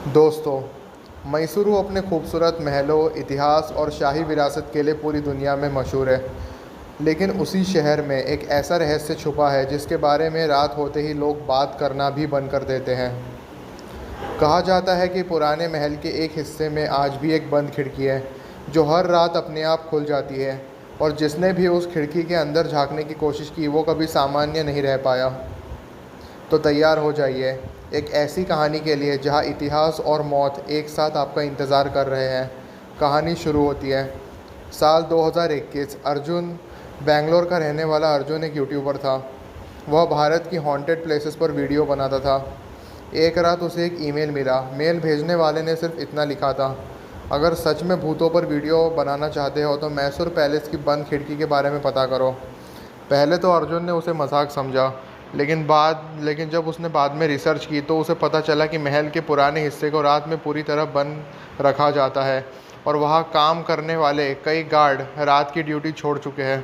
दोस्तों, मैसूरू अपने खूबसूरत महलों, इतिहास और शाही विरासत के लिए पूरी दुनिया में मशहूर है। लेकिन उसी शहर में एक ऐसा रहस्य छुपा है जिसके बारे में रात होते ही लोग बात करना भी बंद कर देते हैं। कहा जाता है कि पुराने महल के एक हिस्से में आज भी एक बंद खिड़की है जो हर रात अपने आप खुल जाती है, और जिसने भी उस खिड़की के अंदर झांकने की कोशिश की वो कभी सामान्य नहीं रह पाया। तो तैयार हो जाइए एक ऐसी कहानी के लिए जहां इतिहास और मौत एक साथ आपका इंतज़ार कर रहे हैं। कहानी शुरू होती है साल 2021। अर्जुन, बेंगलोर का रहने वाला अर्जुन एक यूट्यूबर था। वह भारत की हॉन्टेड प्लेसेस पर वीडियो बनाता था। एक रात उसे एक ईमेल मिला। मेल भेजने वाले ने सिर्फ इतना लिखा था, अगर सच में भूतों पर वीडियो बनाना चाहते हो तो मैसूर पैलेस की बंद खिड़की के बारे में पता करो। पहले तो अर्जुन ने उसे मजाक समझा, लेकिन जब उसने बाद में रिसर्च की तो उसे पता चला कि महल के पुराने हिस्से को रात में पूरी तरह बंद रखा जाता है, और वहाँ काम करने वाले कई गार्ड रात की ड्यूटी छोड़ चुके हैं।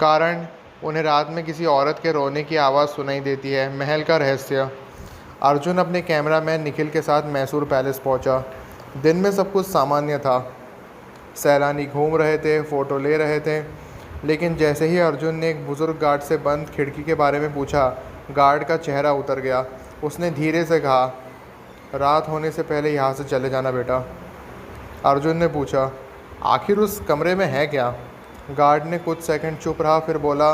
कारण, उन्हें रात में किसी औरत के रोने की आवाज़ सुनाई देती है। महल का रहस्य। अर्जुन अपने कैमरामैन निखिल के साथ मैसूर पैलेस पहुंचा। दिन में सब कुछ सामान्य था। सैलानी घूम रहे थे, फ़ोटो ले रहे थे। लेकिन जैसे ही अर्जुन ने एक बुज़ुर्ग गार्ड से बंद खिड़की के बारे में पूछा, गार्ड का चेहरा उतर गया। उसने धीरे से कहा, रात होने से पहले यहाँ से चले जाना बेटा। अर्जुन ने पूछा, आखिर उस कमरे में है क्या? गार्ड ने कुछ सेकंड चुप रहा, फिर बोला,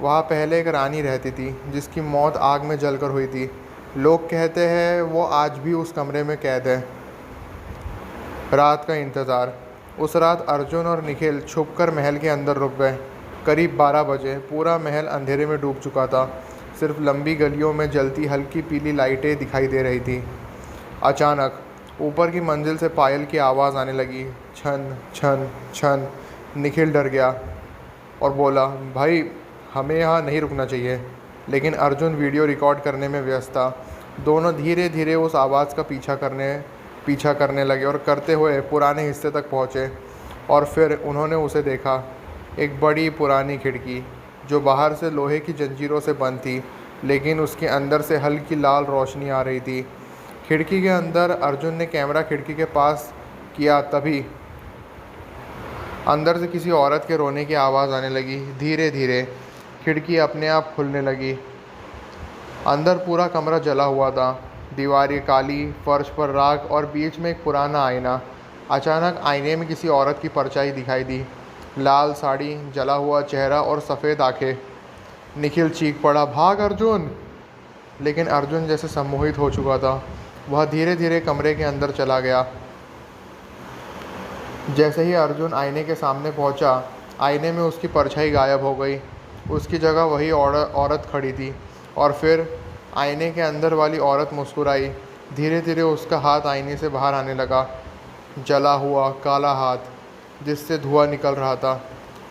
वहाँ पहले एक रानी रहती थी जिसकी मौत आग में जलकर हुई थी। लोग कहते हैं वो आज भी उस कमरे में कैद है। रात का इंतज़ार। उस रात अर्जुन और निखिल छुपकर महल के अंदर रुक गए। करीब 12 बजे पूरा महल अंधेरे में डूब चुका था। सिर्फ लंबी गलियों में जलती हल्की पीली लाइटें दिखाई दे रही थी। अचानक ऊपर की मंजिल से पायल की आवाज़ आने लगी, छन छन छन। निखिल डर गया और बोला, भाई हमें यहाँ नहीं रुकना चाहिए। लेकिन अर्जुन वीडियो रिकॉर्ड करने में व्यस्त था। दोनों धीरे धीरे उस आवाज़ का पीछा करने लगे और करते हुए पुराने हिस्से तक पहुँचे। और फिर उन्होंने उसे देखा, एक बड़ी पुरानी खिड़की जो बाहर से लोहे की जंजीरों से बंद थी, लेकिन उसके अंदर से हल्की लाल रोशनी आ रही थी। खिड़की के अंदर अर्जुन ने कैमरा खिड़की के पास किया, तभी अंदर से किसी औरत के रोने की आवाज़ आने लगी। धीरे धीरे खिड़की अपने आप खुलने लगी। अंदर पूरा कमरा जला हुआ था। दीवारें काली, फर्श पर राख और बीच में एक पुराना आईना। अचानक आईने में किसी औरत की परछाई दिखाई दी। लाल साड़ी, जला हुआ चेहरा और सफ़ेद आंखें। निखिल चीख पड़ा, भाग अर्जुन! लेकिन अर्जुन जैसे सम्मोहित हो चुका था। वह धीरे धीरे कमरे के अंदर चला गया। जैसे ही अर्जुन आईने के सामने पहुंचा, आईने में उसकी परछाई गायब हो गई। उसकी जगह वही औरत खड़ी थी। और फिर आईने के अंदर वाली औरत मुस्कुराई। धीरे धीरे उसका हाथ आईने से बाहर आने लगा, जला हुआ काला हाथ जिससे धुआं निकल रहा था।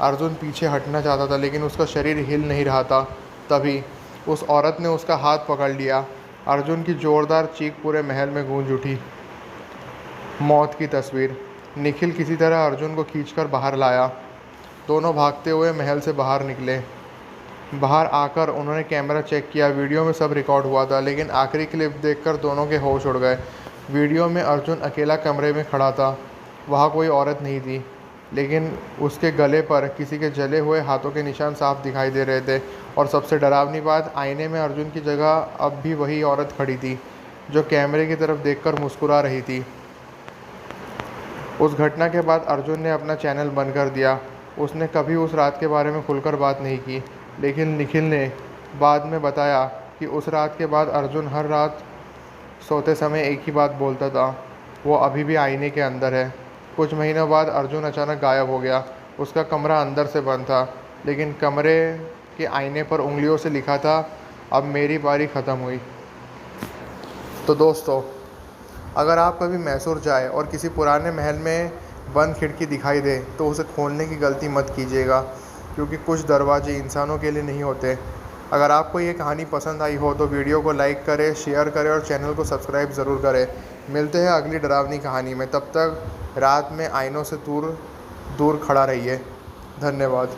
अर्जुन पीछे हटना चाहता था, लेकिन उसका शरीर हिल नहीं रहा था। तभी उस औरत ने उसका हाथ पकड़ लिया। अर्जुन की ज़ोरदार चीख पूरे महल में गूंज उठी। मौत की तस्वीर। निखिल किसी तरह अर्जुन को खींचकर बाहर लाया। दोनों भागते हुए महल से बाहर निकले। बाहर आकर उन्होंने कैमरा चेक किया। वीडियो में सब रिकॉर्ड हुआ था, लेकिन आखिरी क्लिप देखकर दोनों के होश उड़ गए। वीडियो में अर्जुन अकेला कमरे में खड़ा था। वहाँ कोई औरत नहीं थी, लेकिन उसके गले पर किसी के जले हुए हाथों के निशान साफ दिखाई दे रहे थे। और सबसे डरावनी बात, आईने में अर्जुन की जगह अब भी वही औरत खड़ी थी जो कैमरे की तरफ देखकर मुस्कुरा रही थी। उस घटना के बाद अर्जुन ने अपना चैनल बंद कर दिया। उसने कभी उस रात के बारे में खुलकर बात नहीं की। लेकिन निखिल ने बाद में बताया कि उस रात के बाद अर्जुन हर रात सोते समय एक ही बात बोलता था, वो अभी भी आईने के अंदर है। कुछ महीनों बाद अर्जुन अचानक गायब हो गया। उसका कमरा अंदर से बंद था, लेकिन कमरे के आईने पर उंगलियों से लिखा था, अब मेरी बारी ख़त्म हुई। तो दोस्तों, अगर आप कभी मैसूर जाए और किसी पुराने महल में बंद खिड़की दिखाई दे तो उसे खोलने की गलती मत कीजिएगा, क्योंकि कुछ दरवाजे इंसानों के लिए नहीं होते। अगर आपको ये कहानी पसंद आई हो तो वीडियो को लाइक करें, शेयर करें और चैनल को सब्सक्राइब ज़रूर करें। मिलते हैं अगली डरावनी कहानी में। तब तक रात में आईनों से दूर दूर खड़ा रहिए। धन्यवाद।